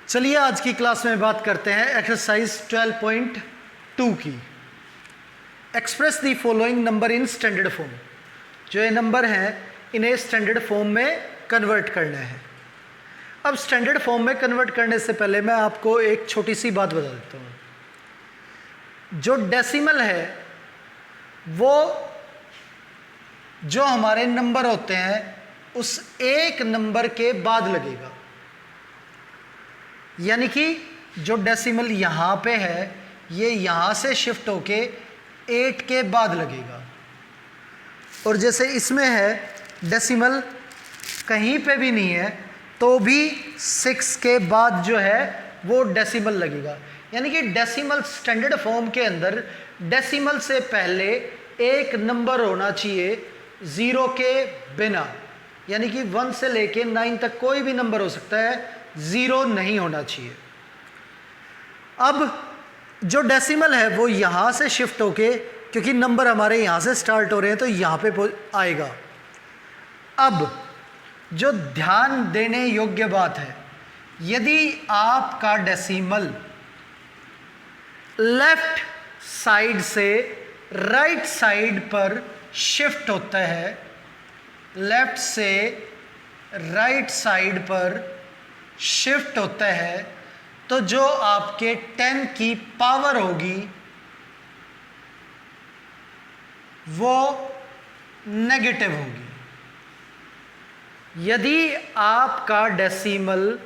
चलिए आज की क्लास में बात करते हैं एक्सरसाइज 12.2 की। Express the following number in standard form. जो ये नंबर हैं इन्हें स्टैंडर्ड फॉर्म में कन्वर्ट करना है। अब स्टैंडर्ड फॉर्म में कन्वर्ट करने से पहले मैं आपको एक छोटी सी बात बता देता हूँ। जो डेसिमल है वो जो हमारे नंबर होते हैं उस एक नंबर के बाद लगेगा, यानी कि जो डेसिमल यहाँ पे है ये यहाँ से शिफ्ट होके 8 के बाद लगेगा। और जैसे इसमें है डेसिमल कहीं पे भी नहीं है तो भी 6 के बाद जो है वो डेसिमल लगेगा। यानी कि डेसिमल स्टैंडर्ड फॉर्म के अंदर डेसिमल से पहले एक नंबर होना चाहिए 0 के बिना, यानी कि 1 से लेके 9 तक कोई भी नंबर हो सकता है, 0 नहीं होना चाहिए। अब जो डेसिमल है वो यहाँ से शिफ्ट होके, क्योंकि नंबर हमारे यहाँ से स्टार्ट हो रहे हैं तो यहाँ पे आएगा। अब जो ध्यान देने योग्य बात है, यदि आपका डेसिमल लेफ्ट साइड से राइट साइड पर शिफ्ट होता है, लेफ्ट से राइट साइड पर शिफ्ट होता है, तो जो आपके 10 की पावर होगी वो नेगेटिव होगी। यदि आपका डेसिमल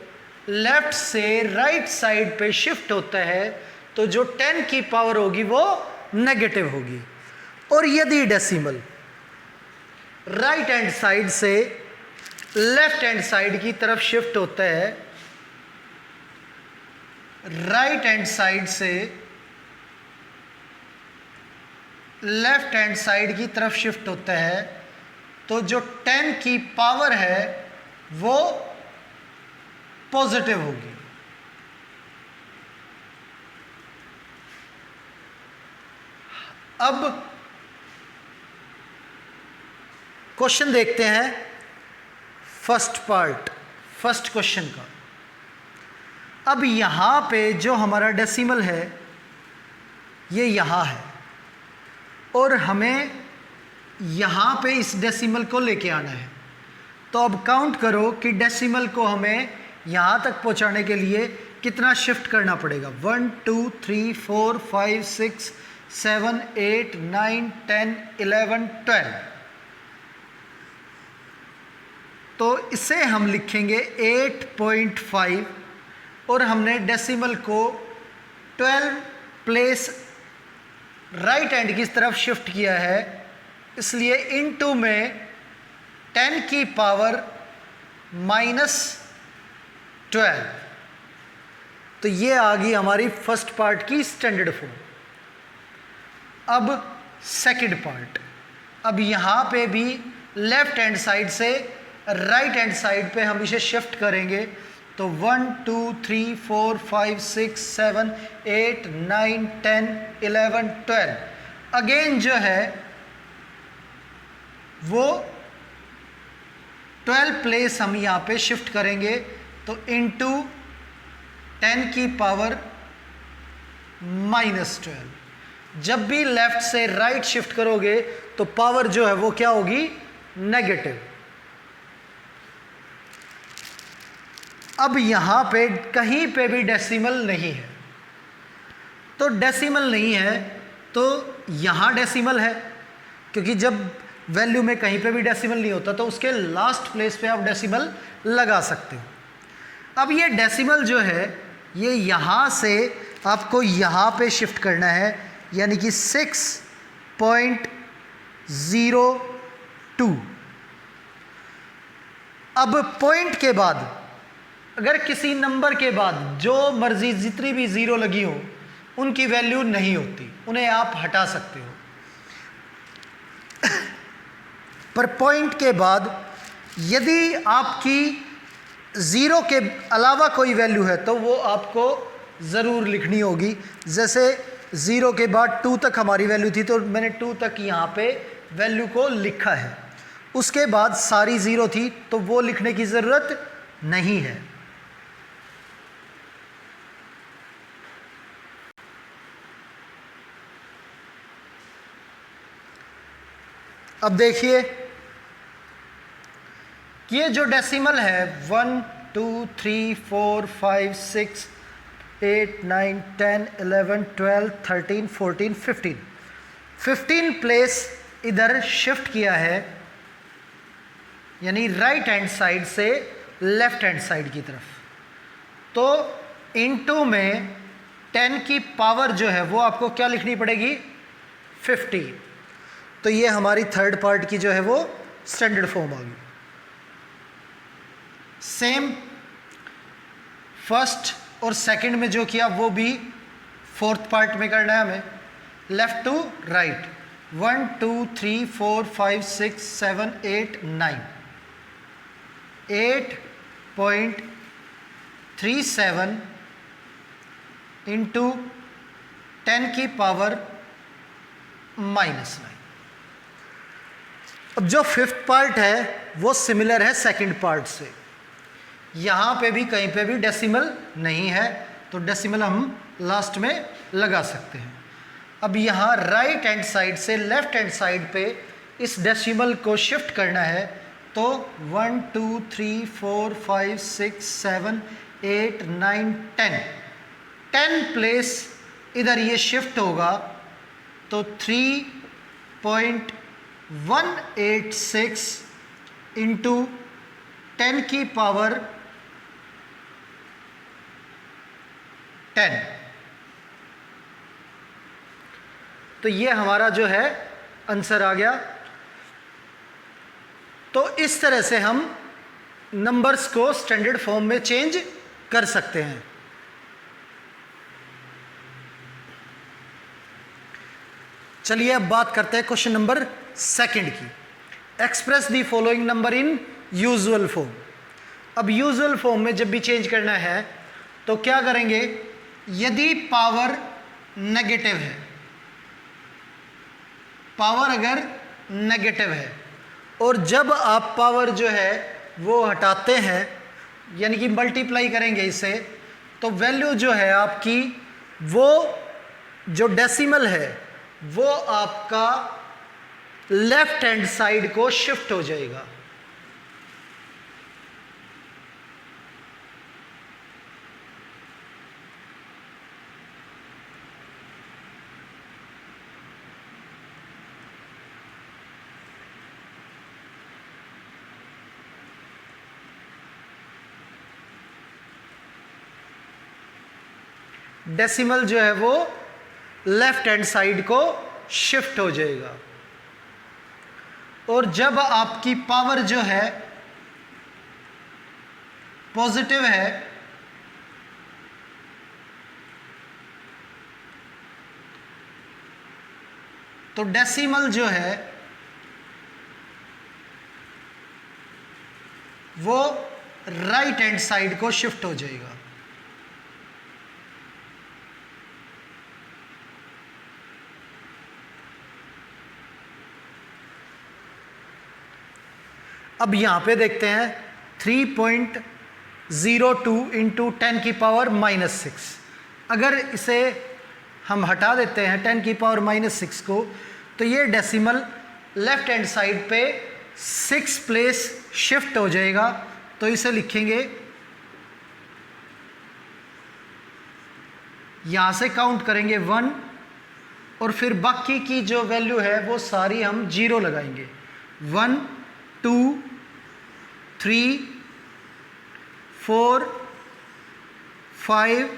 लेफ्ट से राइट साइड पे शिफ्ट होता है तो जो 10 की पावर होगी वो नेगेटिव होगी। और यदि डेसिमल राइट हैंड साइड से लेफ्ट हैंड साइड की तरफ शिफ्ट होता है, राइट हैंड साइड से लेफ्ट हैंड साइड की तरफ शिफ्ट होता है, तो जो 10 की पावर है वो पॉजिटिव होगी। अब क्वेश्चन देखते हैं फर्स्ट क्वेश्चन का। अब यहाँ पे जो हमारा डेसिमल है ये यहाँ है और हमें यहाँ पे इस डेसिमल को लेके आना है। तो अब काउंट करो कि डेसिमल को हमें यहाँ तक पहुँचाने के लिए कितना शिफ्ट करना पड़ेगा। 1 2 3 4 5 6 7 8 9 10 11 12। तो इसे हम लिखेंगे 8.5 और हमने डेसिमल को 12 प्लेस राइट हैंड की तरफ शिफ्ट किया है, इसलिए इनटू में 10 की पावर -12। तो ये आ गई हमारी फर्स्ट पार्ट की स्टैंडर्ड फॉर्म। अब सेकंड पार्ट। अब यहाँ पे भी लेफ्ट हैंड साइड से राइट हैंड साइड पे हम इसे शिफ्ट करेंगे, तो 1 2 3 4 5 6 7 8 9 10 11 12 अगेन जो है वो 12 प्लेस हम यहाँ पे शिफ्ट करेंगे, तो इनटू 10 की पावर -12। जब भी लेफ्ट से राइट शिफ्ट करोगे तो पावर जो है वो क्या होगी, नेगेटिव। अब यहाँ पे कहीं पे भी डेसिमल नहीं है, तो डेसिमल नहीं है तो यहाँ डेसिमल है, क्योंकि जब वैल्यू में कहीं पे भी डेसिमल नहीं होता तो उसके लास्ट प्लेस पे आप डेसिमल लगा सकते हो। अब ये डेसिमल जो है ये यहाँ से आपको यहाँ पे शिफ्ट करना है, यानी कि 6.02। अब पॉइंट के बाद अगर किसी नंबर के बाद जो मर्जी जितनी भी 0 लगी हो उनकी वैल्यू नहीं होती, उन्हें आप हटा सकते हो। पर पॉइंट के बाद यदि आपकी 0 के अलावा कोई वैल्यू है तो वो आपको ज़रूर लिखनी होगी। जैसे 0 के बाद 2 तक हमारी वैल्यू थी तो मैंने 2 तक यहाँ पे वैल्यू को लिखा है। उसके बाद सारी 0 थी तो वो लिखने की ज़रूरत नहीं है। अब देखिए कि ये जो डेसिमल है 1 2 3 4 5 6 8 9 10 11 12 13 14 15 प्लेस इधर शिफ्ट किया है, यानी राइट हैंड साइड से लेफ्ट हैंड साइड की तरफ। तो इनटू में 10 की पावर जो है वो आपको क्या लिखनी पड़ेगी 50। तो ये हमारी थर्ड पार्ट की जो है वो स्टैंडर्ड फॉर्म आ गई। सेम फर्स्ट और सेकंड में जो किया वो भी फोर्थ पार्ट में करना है हमें, लेफ्ट टू राइट। 1 2 3 4 5 6 7 8 9 8.37 इंटू 10 की पावर -9। अब जो फिफ्थ पार्ट है वो सिमिलर है सेकंड पार्ट से। यहाँ पे भी कहीं पे भी डेसिमल नहीं है, तो डेसिमल हम लास्ट में लगा सकते हैं। अब यहाँ राइट हैंड साइड से लेफ्ट हैंड साइड पे इस डेसिमल को शिफ्ट करना है, तो 1 2 3 4 5 6 7 8 9 10 प्लेस इधर ये शिफ्ट होगा, तो 3.186 इंटू 10 की पावर 10। तो ये हमारा जो है आंसर आ गया। तो इस तरह से हम नंबर्स को स्टैंडर्ड फॉर्म में चेंज कर सकते हैं। चलिए अब बात करते हैं क्वेश्चन नंबर सेकंड की। Express the following number in usual form. अब यूजुअल फॉर्म में जब भी चेंज करना है तो क्या करेंगे, यदि पावर नेगेटिव है, पावर अगर नेगेटिव है और जब आप पावर जो है वो हटाते हैं यानी कि मल्टीप्लाई करेंगे इसे, तो वैल्यू जो है आपकी वो जो डेसिमल है वो आपका लेफ्ट हैंड साइड को शिफ्ट हो जाएगा। डेसिमल जो है वो लेफ्ट हैंड साइड को शिफ्ट हो जाएगा। और जब आपकी पावर जो है पॉजिटिव है तो डेसिमल जो है वो राइट हैंड साइड को शिफ्ट हो जाएगा। अब यहां पे देखते हैं 3.02 इंटू 10 की पावर -6। अगर इसे हम हटा देते हैं 10 की पावर -6 को, तो ये डेसिमल लेफ्ट हैंड साइड पे 6 प्लेस शिफ्ट हो जाएगा। तो इसे लिखेंगे, यहां से काउंट करेंगे 1 और फिर बाकी की जो वैल्यू है वो सारी हम 0 लगाएंगे। 1 2 3 4 5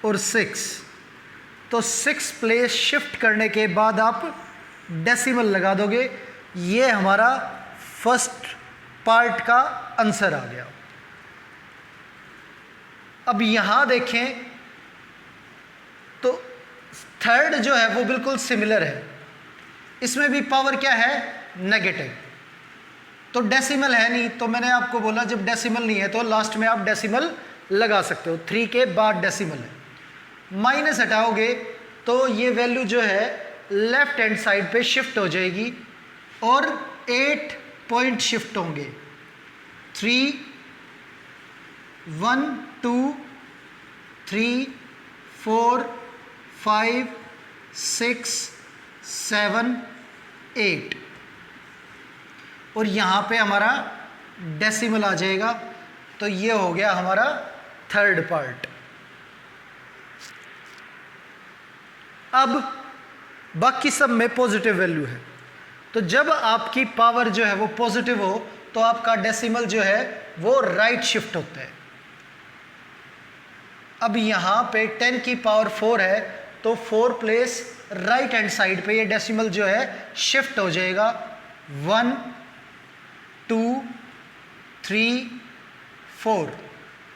और 6। तो 6 प्लेस शिफ्ट करने के बाद आप डेसिमल लगा दोगे। ये हमारा फर्स्ट पार्ट का आंसर आ गया। अब यहां देखें तो थर्ड जो है वो बिल्कुल सिमिलर है, इसमें भी पावर क्या है नेगेटिव, तो डेसिमल है नहीं। तो मैंने आपको बोला जब डेसिमल नहीं है तो लास्ट में आप डेसिमल लगा सकते हो। 3 के बाद डेसिमल है, माइनस हटाओगे तो ये वैल्यू जो है लेफ्ट हैंड साइड पे शिफ्ट हो जाएगी और 8 पॉइंट शिफ्ट होंगे। 3 1 2 3 4 5 6 7 8 और यहाँ पे हमारा डेसिमल आ जाएगा। तो ये हो गया हमारा थर्ड पार्ट। अब बाकी सब में पॉजिटिव वैल्यू है, तो जब आपकी पावर जो है वो पॉजिटिव हो तो आपका डेसिमल जो है वो राइट शिफ्ट होता है। अब यहाँ पे 10 की पावर 4 है, तो 4 प्लेस राइट हैंड साइड पे ये डेसिमल जो है शिफ्ट हो जाएगा। 1 2 3 4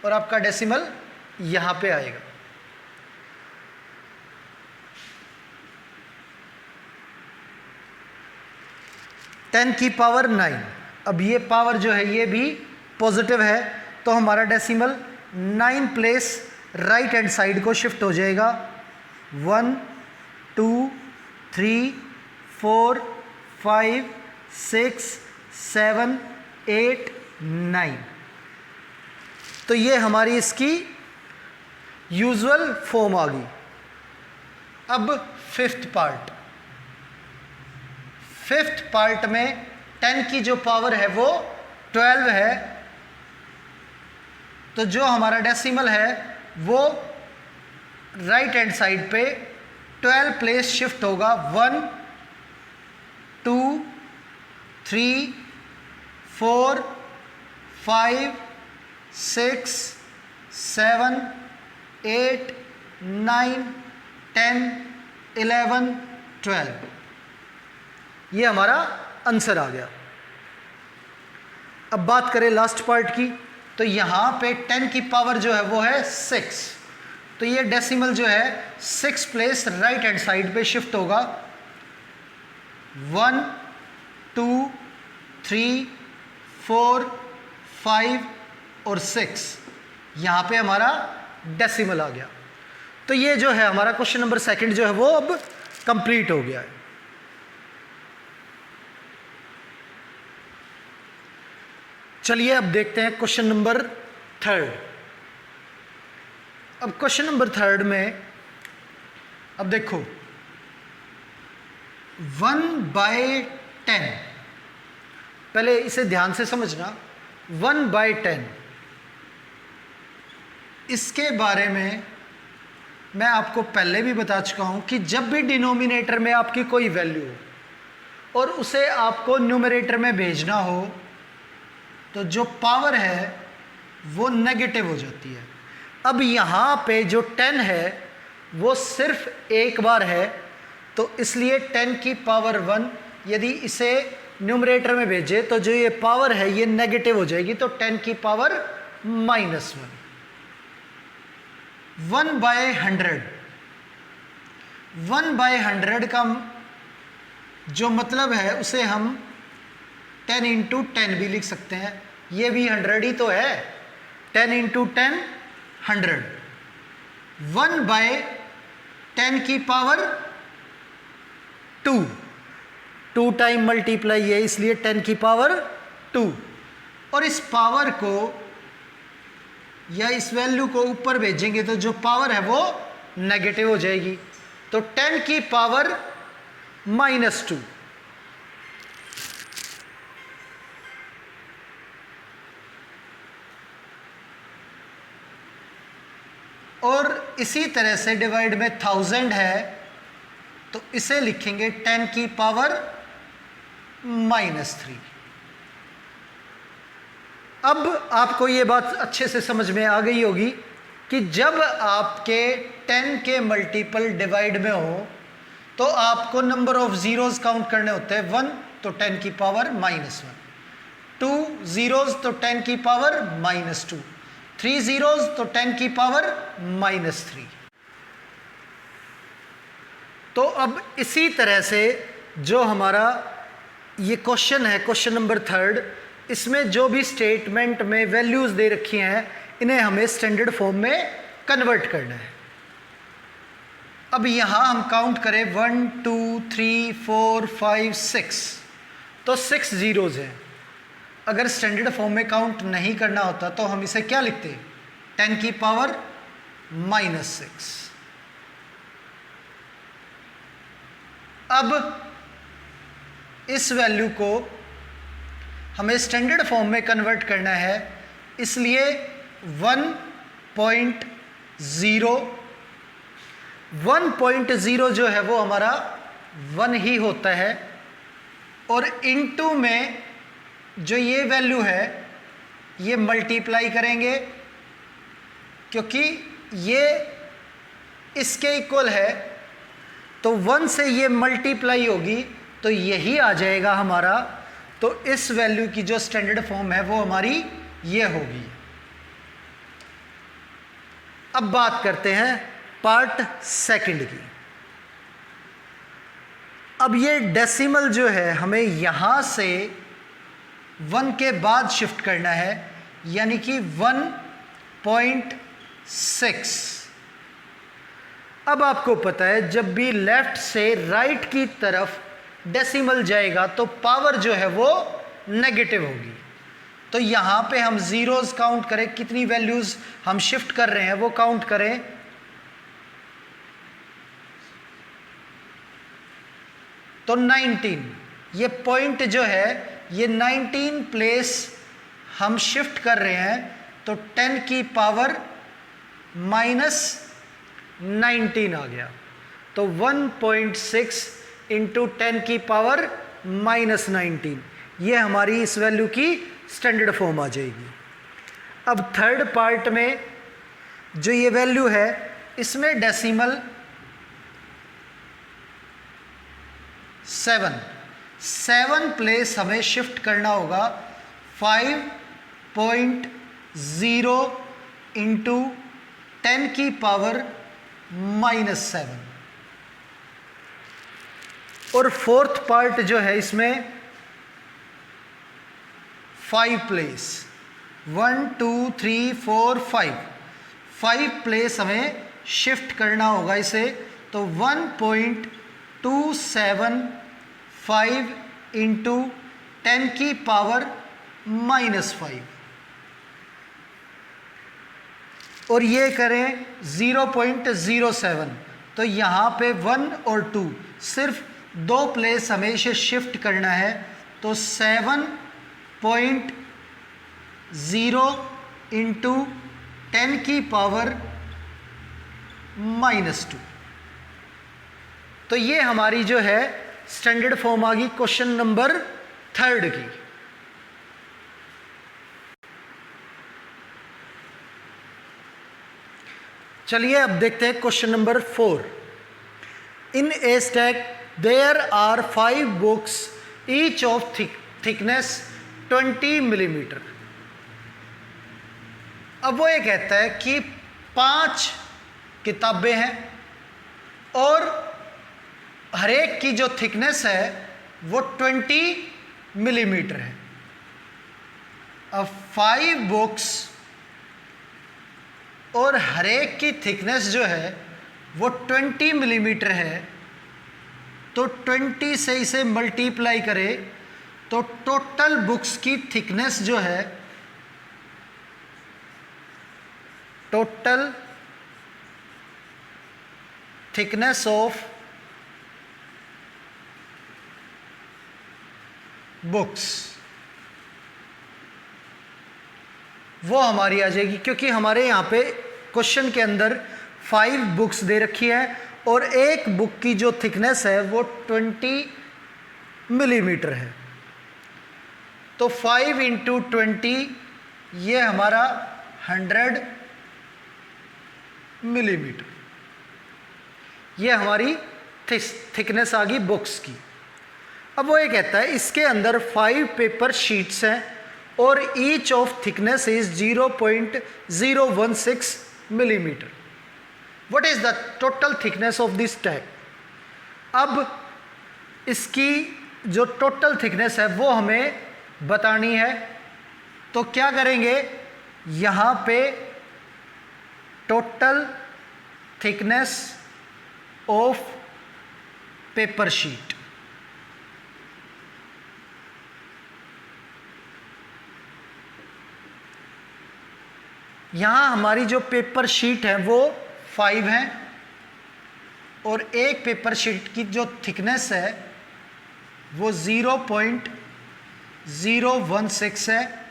और आपका डेसिमल यहाँ पे आएगा। टेन की पावर 9। अब ये पावर जो है ये भी पॉजिटिव है, तो हमारा decimal 9 place right hand side को शिफ्ट हो जाएगा। 1 2 3 4 5 6 7 8 9। तो ये हमारी इसकी यूजुअल फॉर्म आ गई। अब फिफ्थ पार्ट में 10 की जो पावर है वो 12 है, तो जो हमारा डेसिमल है वो राइट हैंड साइड पे 12 प्लेस शिफ्ट होगा। 1 2 3 4 5 6 7 8 9 10 11 12। ये हमारा आंसर आ गया। अब बात करें लास्ट पार्ट की, तो यहाँ पे 10 की पावर जो है वो है 6, तो ये डेसिमल जो है 6 प्लेस राइट हैंड साइड पे शिफ्ट होगा। 1 2 3 4 5 और 6, यहाँ पे हमारा डेसिमल आ गया। तो ये जो है हमारा क्वेश्चन नंबर सेकंड जो है वो अब कंप्लीट हो गया है। चलिए अब देखते हैं क्वेश्चन नंबर थर्ड। अब क्वेश्चन नंबर थर्ड में अब देखो 1/10, पहले इसे ध्यान से समझना। 1/10 इसके बारे में मैं आपको पहले भी बता चुका हूं कि जब भी डिनोमिनेटर में आपकी कोई वैल्यू हो और उसे आपको न्यूमरेटर में भेजना हो तो जो पावर है वो नेगेटिव हो जाती है। अब यहाँ पे जो 10 है वो सिर्फ एक बार है, तो इसलिए 10 की पावर 1 यदि इसे न्यूमरेटर में भेजे तो जो ये पावर है ये नेगेटिव हो जाएगी, तो 10 की पावर -1। 1/100, 1/100 का जो मतलब है उसे हम 10 × 10 भी लिख सकते हैं। ये भी 100 ही तो है। 10 × 10 100। 1/10 की पावर 2, 2 टाइम मल्टीप्लाई है इसलिए 10 की पावर 2। और इस पावर को या इस वैल्यू को ऊपर भेजेंगे तो जो पावर है वो नेगेटिव हो जाएगी, तो 10 की पावर -2। और इसी तरह से डिवाइड में 1000 है तो इसे लिखेंगे 10 की पावर -3। अब आपको ये बात अच्छे से समझ में आ गई होगी कि जब आपके 10 के मल्टीपल डिवाइड में हो तो आपको नंबर ऑफ जीरोस काउंट करने होते हैं। 1 तो 10 की पावर -1, 2 जीरोस तो 10 की पावर -2, 3 जीरोस तो 10 की पावर -3। तो अब इसी तरह से जो हमारा ये क्वेश्चन है, क्वेश्चन नंबर थर्ड, इसमें जो भी स्टेटमेंट में वैल्यूज दे रखी हैं इन्हें हमें स्टैंडर्ड फॉर्म में कन्वर्ट करना है। अब यहाँ हम काउंट करें 1 2 3 4 5 6, तो 6 जीरोज हैं। अगर स्टैंडर्ड फॉर्म में काउंट नहीं करना होता तो हम इसे क्या लिखते, 10 की पावर -6। अब इस वैल्यू को हमें स्टैंडर्ड फॉर्म में कन्वर्ट करना है, इसलिए 1.0 जो है वो हमारा 1 ही होता है, और इनटू में जो ये वैल्यू है ये मल्टीप्लाई करेंगे, क्योंकि ये इसके इक्वल है, तो 1 से ये मल्टीप्लाई होगी तो यही आ जाएगा हमारा। तो इस वैल्यू की जो स्टैंडर्ड फॉर्म है वो हमारी ये होगी। अब बात करते हैं पार्ट सेकंड की। अब ये डेसिमल जो है हमें यहां से 1 के बाद शिफ्ट करना है, यानी कि 1.6। अब आपको पता है जब भी लेफ्ट से राइट की तरफ डेसिमल जाएगा तो पावर जो है वो नेगेटिव होगी। तो यहाँ पे हम ज़ीरोज़ काउंट करें, कितनी वैल्यूज़ हम शिफ्ट कर रहे हैं वो काउंट करें। तो 19, ये पॉइंट जो है ये 19 प्लेस हम शिफ्ट कर रहे हैं, तो 10 की पावर -19 आ गया। तो 1.6 इंटू 10 की पावर -19, ये हमारी इस वैल्यू की स्टैंडर्ड फॉर्म आ जाएगी। अब थर्ड पार्ट में जो ये वैल्यू है इसमें डेसिमल 7 प्लेस हमें शिफ्ट करना होगा। 5.0 इंटू 10 की पावर -7, और फोर्थ पार्ट जो है इसमें 5 प्लेस, 1 2 3 4 5 प्लेस हमें शिफ्ट करना होगा इसे। तो 1.275 इंटू 10 की पावर -5, और ये करें 0.07। तो यहाँ पे 1 और 2 सिर्फ 2 प्लेस हमें इसे शिफ्ट करना है। तो 7.0 इंटू 10 की पावर -2। तो ये हमारी जो है स्टैंडर्ड फॉर्म आ गई क्वेश्चन नंबर 3 की। चलिए अब देखते हैं question number 4। In a stack there are 5 books each of thickness 20 millimetre. अब वो ये कहता है कि 5 किताबें हैं और हर एक की जो थिकनेस है वो 20 मिलीमीटर है। अब 5 बुक्स और हर एक की थिकनेस जो है वो 20 मिलीमीटर है, तो 20 से इसे मल्टीप्लाई करें तो टोटल बुक्स की थिकनेस जो है, टोटल थिकनेस ऑफ बुक्स वो हमारी आ जाएगी, क्योंकि हमारे यहाँ पे क्वेश्चन के अंदर 5 बुक्स दे रखी है और एक बुक की जो थिकनेस है वो 20 मिलीमीटर है। तो 5 इंटू 20 ये हमारा 100 मिलीमीटर, ये हमारी थिकनेस आ गई बुक्स की। अब वो ये कहता है इसके अंदर 5 पेपर शीट्स हैं और each of thickness is 0.016 millimetre. What is the total thickness of this stack. अब इसकी जो टोटल थिकनेस है वो हमें बतानी है, तो क्या करेंगे, यहाँ पे total thickness of paper sheet, यहाँ हमारी जो पेपर शीट है वो 5 हैं और एक पेपर शीट की जो थिकनेस है वो 0.016 016 है,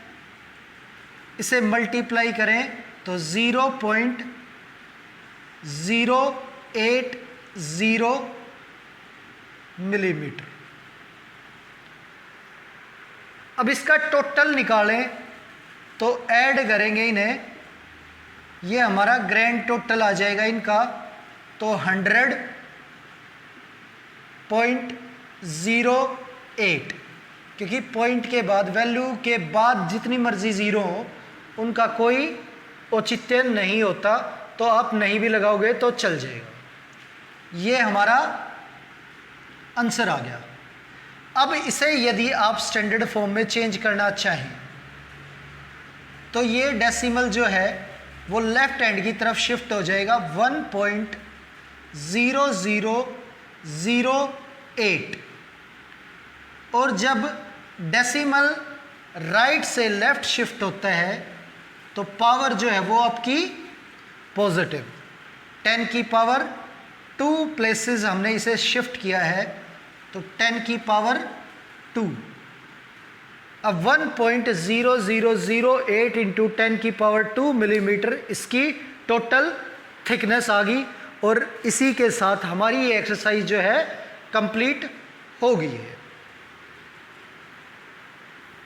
इसे मल्टीप्लाई करें तो 0.080 मिलीमीटर। अब इसका टोटल निकालें तो ऐड करेंगे इन्हें, ये हमारा ग्रैंड टोटल आ जाएगा इनका, तो 100.08, क्योंकि पॉइंट के बाद, वैल्यू के बाद जितनी मर्जी ज़ीरो हो उनका कोई औचित्य नहीं होता, तो आप नहीं भी लगाओगे तो चल जाएगा। ये हमारा आंसर आ गया। अब इसे यदि आप स्टैंडर्ड फॉर्म में चेंज करना चाहें तो ये डेसिमल जो है वो लेफ्ट हैंड की तरफ शिफ्ट हो जाएगा 1.0008, और जब डेसिमल राइट से लेफ्ट शिफ्ट होता है तो पावर जो है वो आपकी पॉजिटिव, 10 की पावर 2 प्लेसेस हमने इसे शिफ्ट किया है, तो 10 की पावर 2। अब 1.0008 इंटू 10 की पावर 2 मिलीमीटर इसकी टोटल थिकनेस आ गई, और इसी के साथ हमारी ये एक्सरसाइज जो है कंप्लीट हो गई है।